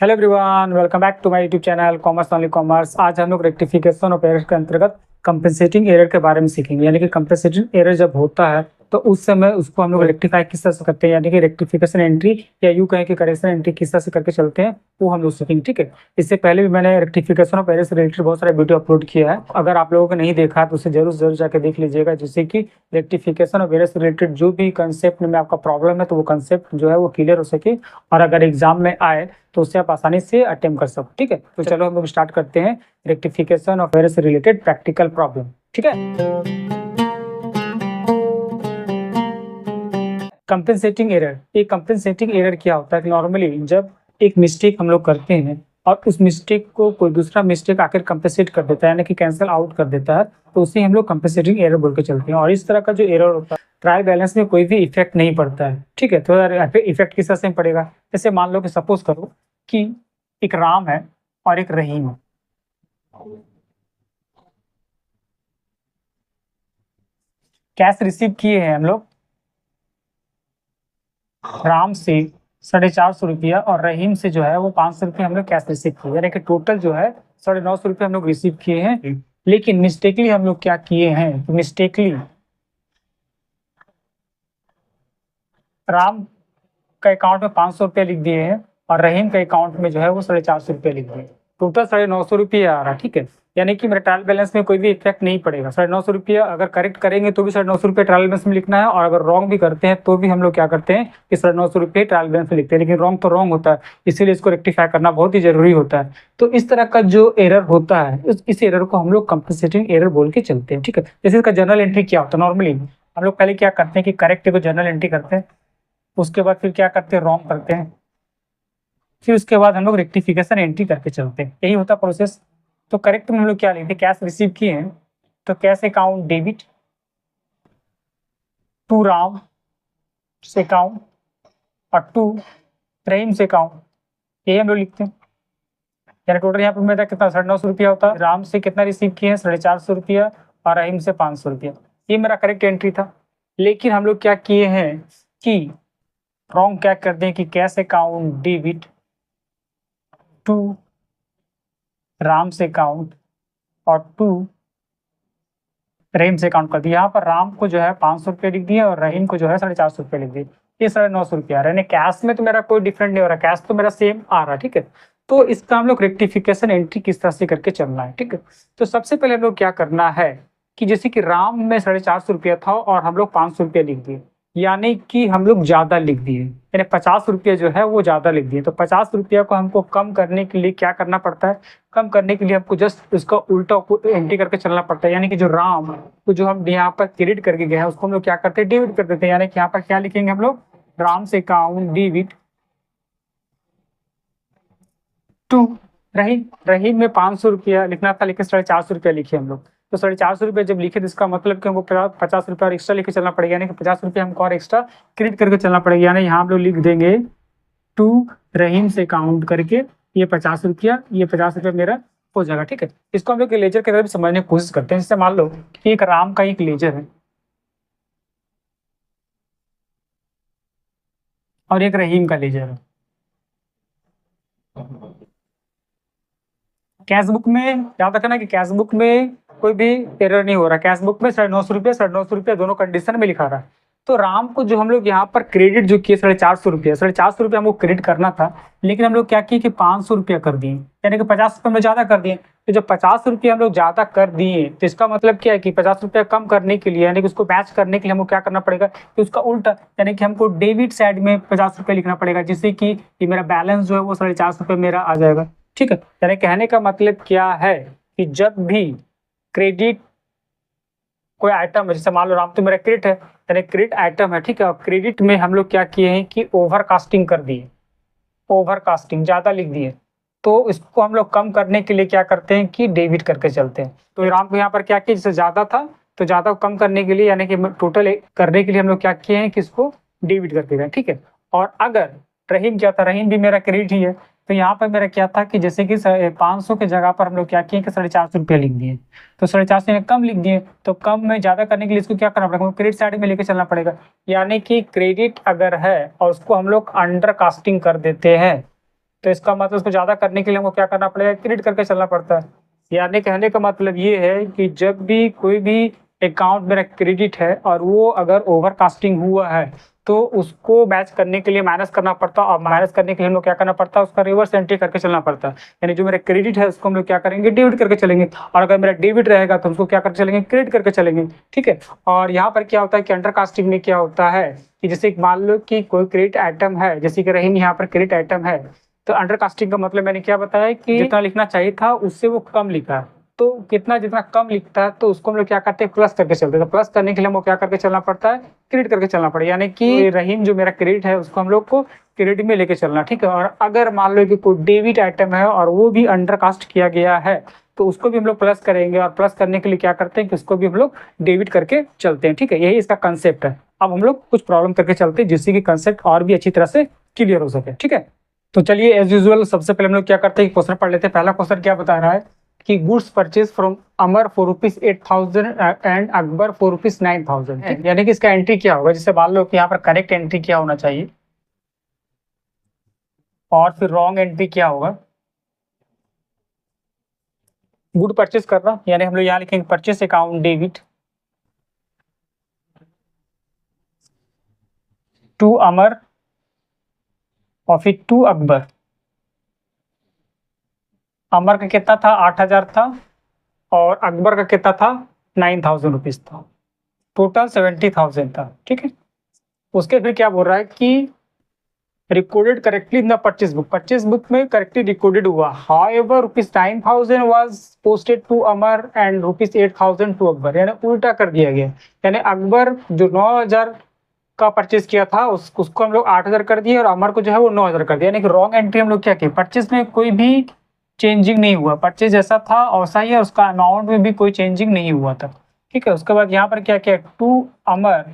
Hello everyone, welcome back to my YouTube channel commerce only commerce. आज हम लोग rectification of error के अंतर्गत कंपेंसेटिंग एरर के बारे में सीखेंगे। यानी कि कंपेंसेटिंग एरर जब होता है तो उस समय उसको हम लोग रेक्टिफाई किस तरह से करते हैं, यानी कि रेक्टिफिकेशन एंट्री या यूं कहें कि करेक्शन एंट्री किस तरह से करके चलते हैं, वो हम लोग सीखेंगे। ठीक है, इससे पहले भी मैंने रेक्टिफिकेशन ऑफ एरर से रिलेटेड बहुत सारे वीडियो अपलोड किया है। अगर आप लोगों को नहीं देखा तो उसे जरूर जरूर जाकर देख लीजिएगा, जिससे कि रेक्टिफिकेशन ऑफ एरर से रिलेटेड जो भी कंसेप्ट में आपका प्रॉब्लम है तो वो कंसेप्ट जो है वो क्लियर हो सके, और अगर एग्जाम में आए तो उससे आप आसानी से अटेम्प्ट कर सकते। ठीक है, तो चलो हम लोग स्टार्ट करते हैं रेक्टिफिकेशन ऑफ एरर से रिलेटेड प्रैक्टिकल प्रॉब्लम। ठीक है, कंपेंसेटिंग एरर। एक कंपेंसेटिंग एरर क्या होता है कि नॉर्मली जब एक मिस्टेक हम लोग करते हैं और उस मिस्टेक को कोई दूसरा मिस्टेक आकर कंपेंसेट कर देता है, यानी कि कैंसिल आउट कर देता है, तो उसे हम लोग कंपेंसेटिंग एरर बोल के चलते हैं। और इस तरह का जो एरर होता है, ट्रायल बैलेंस में कोई भी इफेक्ट नहीं पड़ता है। ठीक है, तो इफेक्ट किस तरह से पड़ेगा, जैसे मान लो कि सपोज करो कि एक राम है और एक रहीम है। कैश रिसीव किए हैं हम लोग राम से 450 रुपया, और रहीम से जो है वो 500 रुपया हम लोग कैश रिसीव किए, यानी कि टोटल जो है 950 रुपया हम लोग रिसीव किए हैं। लेकिन मिस्टेकली हम लोग क्या किए हैं, तो मिस्टेकली राम का अकाउंट में 500 रुपया लिख दिए हैं और रहीम के अकाउंट में जो है वो 450 रुपया लिख दिए। टोटल 950 रुपया आ रहा है। ठीक है, यानी कि मेरे ट्रायल बैलेंस में कोई भी इफेक्ट नहीं पड़ेगा। 950 रुपया अगर करेक्ट करेंगे तो भी 950 रुपया ट्रायल बैलेंस में लिखना है, और अगर रॉन्ग भी करते हैं तो भी हम लोग क्या करते हैं कि 950 रुपये ट्रायल बैलेंस में लिखते हैं। लेकिन रॉन्ग तो रॉन्ग होता है, इसीलिए इसको रेक्टिफाई करना बहुत ही जरूरी होता है। तो इस तरह का जो एरर होता है, इस एरर को हम लोग कंपेंसेटिंग एरर बोल के चलते हैं। ठीक है, जैसे इसका जर्नल एंट्री क्या होता है, नॉर्मली हम लोग पहले क्या करते हैं कि करेक्ट को जर्नल एंट्री करते हैं, उसके बाद फिर क्या करते हैं, रॉन्ग करते हैं, फिर उसके बाद हम लोग रेक्टिफिकेशन एंट्री करके चलते हैं। यही होता है प्रोसेस। तो करेक्ट में हम लोग क्या लिखते हैं, कैश रिसीव किए हैं तो cash account debit to Ram से अकाउंट और टू रहीम से अकाउंट, यही हम लोग लिखते हैं। यानी टोटल यहाँ पर मेरा कितना 950 रुपया होता है। राम से कितना रिसीव किए हैं, 450 रुपया, और रहीम से 500 रुपया। ये मेरा करेक्ट एंट्री था। लेकिन हम लोग क्या किए हैं कि रॉन्ग क्या कर दें कि cash account debit to Ram से अकाउंट और टू रहीम से अकाउंट कर दिया। यहाँ पर राम को जो है 500 रुपये लिख दिए और रहीम को जो है 450 रुपये लिख दिए। ये 950 रुपया आ रहा है। कैश में तो मेरा कोई डिफरेंट नहीं हो रहा, कैश तो मेरा सेम आ रहा है। ठीक है, तो इसका हम लोग रेक्टिफिकेशन एंट्री किस तरह से करके चलना है। ठीक है, तो सबसे पहले हम लोग क्या करना है कि जैसे कि राम में 450 रुपया था और हम लोग 500 रुपया लिख दिए, यानी कि हम लोग ज्यादा लिख दिए, यानी 50 रुपया जो है वो ज्यादा लिख दिए। तो 50 रुपया को हमको कम करने के लिए क्या करना पड़ता है, कम करने के लिए हमको जस्ट उसका उल्टा एंट्री करके चलना पड़ता है। यानी कि जो राम तो जो हम यहाँ पर क्रेडिट करके गए हैं उसको हम लोग क्या करते हैं, डेबिट कर देते हैं। यानी कि यहाँ पर क्या लिखेंगे हम लोग, राम से अकाउंट डेबिट टू रहीम में 500 रुपया लिखना था, लेकिन 450 रुपया लिखे हम लोग। तो 450 रुपया जब लिखे तो इसका मतलब कि हमको 50 रुपया और एक्स्ट्रा लेके चलना पड़ेगा, यानी कि 50 रुपया हमको और एक्स्ट्रा क्रेडिट करके चलना पड़ेगा। यानी यहाँ हम लोग लिख देंगे टू रहीम से काउंट करके ये 50 रुपया, ये 50 रुपया मेरा हो जाएगा। ठीक है, इसको हम लोग लेजर की तरह भी समझने की कोशिश करते हैं। जैसे मान लो कि एक राम का एक लेजर है और एक रहीम का लेजर है। कैश बुक में याद रखना कि कैश बुक में कोई भी एरर नहीं हो रहा। कैश बुक में 950 रुपया दोनों कंडीशन में लिखा रहा है। तो राम को जो हम लोग यहाँ पर क्रेडिट जो किए 450 रुपया, 450 रुपया हमको क्रेडिट करना था, लेकिन हम लोग क्या किए कि 500 रुपया कर दिए, यानी कि 50 रुपये में ज्यादा कर दिए। तो जब 50 रुपया हम लोग ज्यादा कर दिए तो इसका मतलब क्या है कि 50 रुपया कम करने के लिए, यानी कि उसको मैच करने के लिए हमको क्या करना पड़ेगा कि उसका उल्टा, यानी कि हमको डेबिट साइड में 50 रुपया लिखना पड़ेगा, जिससे कि मेरा बैलेंस जो है वो 450 रुपये मेरा आ जाएगा। ठीक है, यानी कहने का मतलब क्या है कि जब भी क्रेडिट कोई आइटम है, जैसे मान लो राम तो मेरा क्रेडिट है, यानी क्रेडिट आइटम है। ठीक है, और क्रेडिट में हम लोग क्या किए हैं कि ओवरकास्टिंग कर दिए, ओवरकास्टिंग ज्यादा लिख दिए। तो इसको हम लोग कम करने के लिए क्या करते हैं कि डेबिट करके चलते हैं। तो राम को यहाँ पर क्या किया, जैसे ज्यादा था तो ज्यादा को कम करने के लिए, यानी कि टोटल करने के लिए हम लोग क्या किए हैं कि इसको डेबिट करके गए। ठीक है, और अगर रहीम क्या था, रहीम भी मेरा क्रेडिट ही है, तो यहाँ पर मेरा क्या था कि जैसे कि 500 के जगह पर हम लोग क्या किए कि 450 रुपया लिख दिए। तो 450 में कम लिख दिए, तो कम में ज्यादा करने के लिए इसको क्या करना पड़ेगा, क्रेडिट साइड में लेके चलना पड़ेगा। यानी कि क्रेडिट अगर है और उसको हम लोग अंडर कास्टिंग कर देते हैं, तो इसका मतलब उसको ज़्यादा करने के लिए हमको क्या करना पड़ेगा, क्रेडिट करके चलना पड़ता है। यानी कहने का मतलब ये है कि जब भी कोई भी अकाउंट मेरा क्रेडिट है और वो अगर ओवरकास्टिंग हुआ है तो उसको मैच करने के लिए माइनस करना पड़ता है, और माइनस करने के लिए हम लोग क्या करना पड़ता है, उसका रिवर्स एंट्री करके चलना पड़ता है। यानी जो मेरा क्रेडिट है उसको हम लोग क्या करेंगे, डेबिट करके चलेंगे, और अगर मेरा डेबिट रहेगा तो उसको क्या करके चलेंगे, क्रेडिट करके चलेंगे। ठीक है। और यहाँ पर क्या होता है कि अंडरकास्टिंग में क्या होता है कि जैसे मान लो कि कोई क्रेडिट आइटम है, जैसे कि रहीम यहाँ पर क्रेडिट आइटम है, तो अंडरकास्टिंग का मतलब मैंने क्या बताया कि जितना लिखना चाहिए था उससे वो कम लिखा है। तो कितना जितना कम लिखता है तो उसको हम लोग क्या करते हैं, प्लस करके चलते हैं। तो प्लस करने के लिए हमको क्या करके चलना पड़ता है, क्रेडिट करके चलना पड़ेगा। यानी कि रहीम जो मेरा क्रेडिट है उसको हम लोग को क्रेडिट में लेके चलना। ठीक है। और अगर मान लो कि कोई डेबिट आइटम है और वो भी अंडरकास्ट किया गया है तो उसको भी हम लोग प्लस करेंगे, और प्लस करने के लिए क्या करते हैं कि उसको भी हम लोग डेबिट करके चलते हैं। ठीक है। यही इसका कंसेप्ट है। अब हम लोग कुछ प्रॉब्लम करके चलते हैं जिससे कि कंसेप्ट और भी अच्छी तरह से क्लियर हो सके। ठीक है। तो चलिए एज यूजुअल सबसे पहले हम लोग क्या करते हैं, क्वेश्चन पढ़ लेते हैं। पहला क्वेश्चन क्या बता रहा है कि goods purchase from Amar for ₹8,000 and Akbar for ₹9,000। यानी कि इसका एंट्री क्या होगा, जैसे मान लो कि यहाँ पर करेक्ट एंट्री क्या होना चाहिए और फिर रॉन्ग एंट्री क्या होगा। गुड परचेज कर रहा, यानी हम लोग यहाँ लिखेंगे परचेज अकाउंट डेबिट टू अमर और फिर टू अकबर। अमर का कितना था, 8,000 था, और अकबर का कितना था, 9,000 रुपीज था। टोटल 70,000 था। ठीक है। उसके फिर क्या बोल रहा है कि recorded correctly in the purchase book में करेक्टली रिकॉर्डेड हुआ। However ₹9,000 was posted to Amar and ₹8,000 to Akbar. यानी उल्टा कर दिया गया। यानी अकबर जो 9,000 का परचेज किया था उसको हम लोग 8,000 कर दिए, और अमर को जो है वो 9,000 कर दिया। यानी कि रॉन्ग एंट्री हम लोग क्या किए, परचेज में कोई भी चेंजिंग नहीं हुआ, परचेज जैसा था वैसा ही है, उसका अमाउंट में भी कोई चेंजिंग नहीं हुआ था। ठीक है। उसके बाद यहाँ पर क्या किया, टू अमर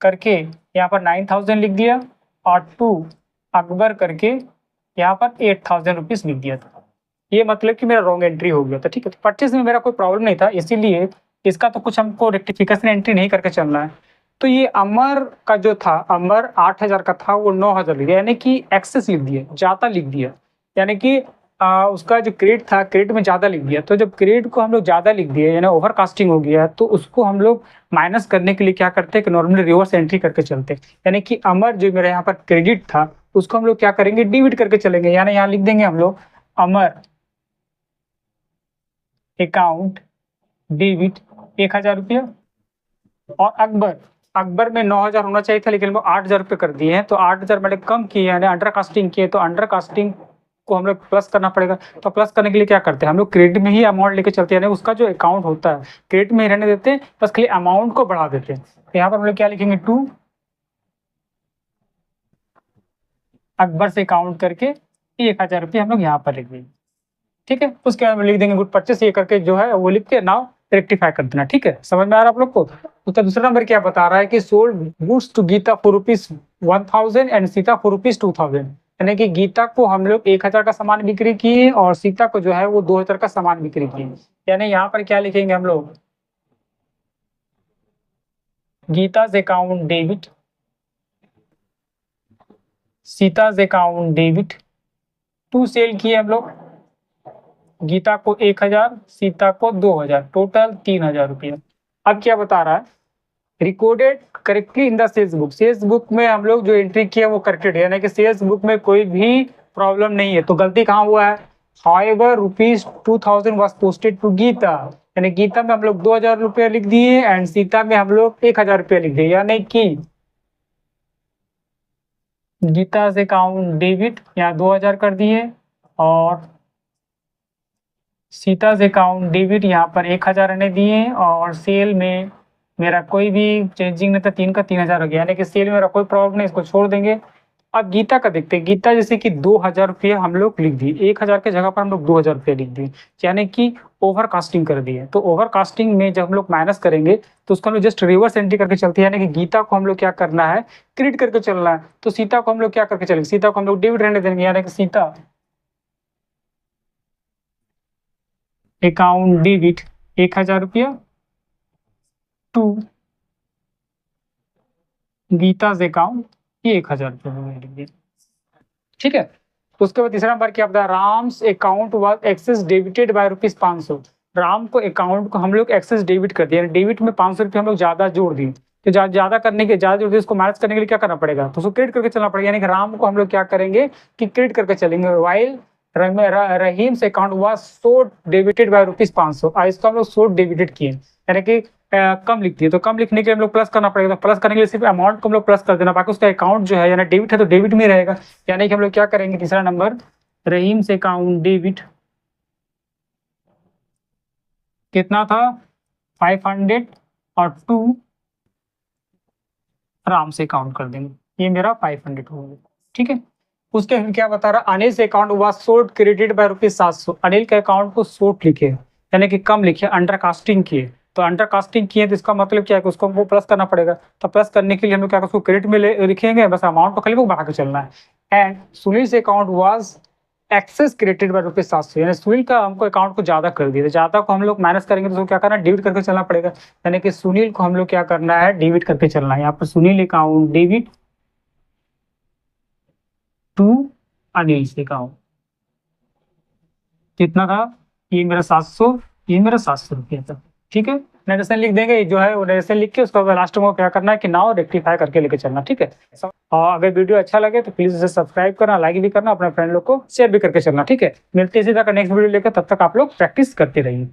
करके यहाँ पर 9,000 लिख दिया, और टू अकबर करके यहाँ पर 8,000 रुपीज लिख दिया था। ये मतलब कि मेरा रॉन्ग एंट्री हो गया था। ठीक है। तो परचेज में मेरा कोई प्रॉब्लम नहीं था, इसीलिए इसका तो कुछ हमको रेक्टिफिकेशन एंट्री नहीं करके चलना है। तो ये अमर का जो था, अमर 8,000 का था वो 9,000 लिख दिया, यानी कि एक्सेस लिख दिया, ज्यादा लिख दिया। यानी कि उसका जो क्रेडिट था क्रेडिट में ज्यादा लिख दिया। तो जब क्रेडिट को हम लोग ज्यादा लिख दिए यानी ओवरकास्टिंग हो गया, तो उसको हम लोग माइनस करने के लिए क्या करते हैं कि नॉर्मली रिवर्स एंट्री करके चलते हैं। यानी कि अमर जो मेरा यहाँ पर क्रेडिट था उसको हम लोग क्या करेंगे, डेबिट करके चलेंगे। यानी यहाँ लिख देंगे हम लोग अमर अकाउंट डेबिट 1,000 रुपया, और अकबर अकबर में 9,000 होना चाहिए था लेकिन वो 8,000 रुपये कर दिए हैं। तो 8,000 मैंने कम किए यानी अंडर कास्टिंग किए, तो अंडर कास्टिंग को हम लोग प्लस करना पड़ेगा। तो प्लस करने के लिए क्या करते हैं, हम लोग क्रेडिट में ही अमाउंट लेके चलते हैं, यानी उसका जो अकाउंट होता है क्रेडिट में ही रहने देते हैं, बस खाली अमाउंट को बढ़ा देते हैं। तो यहाँ पर हम लोग क्या लिखेंगे, टू अकबर से काउंट करके 1,000 रुपये हम लोग यहाँ पर लिख देंगे। ठीक है। उसके बाद लिख देंगे गुड परचेस, ये करके जो है वो लिख के नाउ रेक्टिफाई कर देना। ठीक है। समझ में आ रहा है आप लोग को। उसका दूसरा नंबर क्या बता रहा है कि sold goods to Gita for ₹1,000 and Sita for ₹2,000। यानी कि गीता को हम लोग 1,000 का सामान बिक्री किए और सीता को जो है वो 2,000 का सामान बिक्री किए। यानी यहाँ पर क्या लिखेंगे हम लोग, Gita's account debit, Sita's account debit. To sale किए हम लोग, गीता को 1,000 सीता को 2,000, टोटल 3,000 रुपया। अब क्या बता रहा है, recorded correctly in the sales book. Sales book में हम लोग जो एंट्री किया वो करेक्टेड है, यानी कि सेल्स बुक में कोई भी प्रॉब्लम नहीं है। तो गलती कहाँ हुआ है, however ₹2,000 was posted to Gita. यानी गीता में हम लोग 2,000 रुपया लिख दिए एंड सीता में हम लोग 1,000 रुपया लिख दिए। यानी कि गीता से अकाउंट डेबिट यहाँ 2,000 कर दिए, और सीता से अकाउंट डेबिट यहाँ पर 1,000 रहने दिए, और सेल में मेरा कोई भी चेंजिंग नहीं था, 3 का 3,000 हो गया। यानी कि सेल में मेरा कोई प्रॉब्लम नहीं, इसको छोड़ देंगे। अब गीता का देखते हैं। गीता जैसे कि 2,000 रुपया हम लोग लिख दिए, 1,000 के जगह पर हम लोग 2,000 रुपया लिख दिए, यानी कि ओवर कास्टिंग कर दिए। तो ओवर कास्टिंग में जब हम लोग माइनस करेंगे तो उसको हम लोग जस्ट रिवर्स एंट्री करके चलते हैं, यानी कि गीता को हम लोग क्या करना है, क्रेडिट करके चलना है। तो सीता को हम लोग क्या करके चलेंगे, सीता को हम लोग डेबिट रहने देंगे, यानी कि सीता अकाउंट डेबिट 1,000 रुपया टू गीताज अकाउंट, ये 1,000 रुपये लिख दिए। ठीक है। उसके बाद तीसरा नंबर क्या बताया, Ram's account was excess debited by ₹500। Ram को अकाउंट को हम लोग एक्सेस डेबिट कर दिया, डेबिट में 500 रुपये हम लोग ज्यादा जोड़ दिए। तो ज्यादा करने के ज्यादा जोड़ दिए, उसको माइनस करने के लिए क्या करना पड़ेगा, तो उसको क्रेडिट करके चलना पड़ेगा। यानी कि राम को हम लोग क्या करेंगे कि क्रेडिट करके चलेंगे। वाइल रहीम से account was so debited by ₹500, इसको हम लोग सो डेबिटेड किए, यानी कि कम लिख दिए। तो कम लिखने के लिए हम लोग प्लस करना पड़ेगा, तो प्लस करने के लिए सिर्फ अमाउंट को हम लोग प्लस कर देना, बाकी उसका अकाउंट जो है यानी डेबिट है तो डेबिट में रहेगा। यानी कि हम लोग क्या करेंगे, तीसरा नंबर रहीम से अकाउंट डेबिट कितना था 500 और 2 राम से काउंट कर देंगे, ये मेरा 500 हो गया। ठीक है, उसके हम क्या बता रहा, अनिल से account was sold credit by ₹700। Anil के अकाउंट को सोल्ड लिखे, यानी कि कम लिखे, अंडर कास्टिंग किए। तो अंडर कास्टिंग किए तो इसका मतलब क्या है कि उसको हमको प्लस करना पड़ेगा। तो प्लस करने के लिए हम लोग क्या उसको क्रेडिट में लिखेंगे, बस अमाउंट को खाली वो बढ़ा के चलना है। एंड सुनील से account was excess credit by ₹700, यानी सुनील का हमको अकाउंट को ज्यादा कर दिया। तो ज्यादा को हम लोग माइनस करेंगे तो उसको क्या करना है, डेबिट करके चलना पड़ेगा। यानी कि सुनील को हम लोग क्या करना है, डेबिट करके चलना है। यहाँ पर Sunil account debit to Anil से अकाउंट कितना था, ये मेरा 700, ये मेरा 700 रुपया था। ठीक है, नरेशन लिख देंगे, जो है वो नरेशन लिख के उसको लास्ट में क्या करना है कि नाउ रेक्टिफाई करके लेके चलना। ठीक है, और अगर वीडियो अच्छा लगे तो प्लीज इसे सब्सक्राइब करना, लाइक भी करना, अपने फ्रेंड लोग को शेयर भी करके चलना। ठीक है, मिलते हैं इसी तरह का नेक्स्ट वीडियो लेकर, तब तक आप लोग प्रैक्टिस करते रहिए।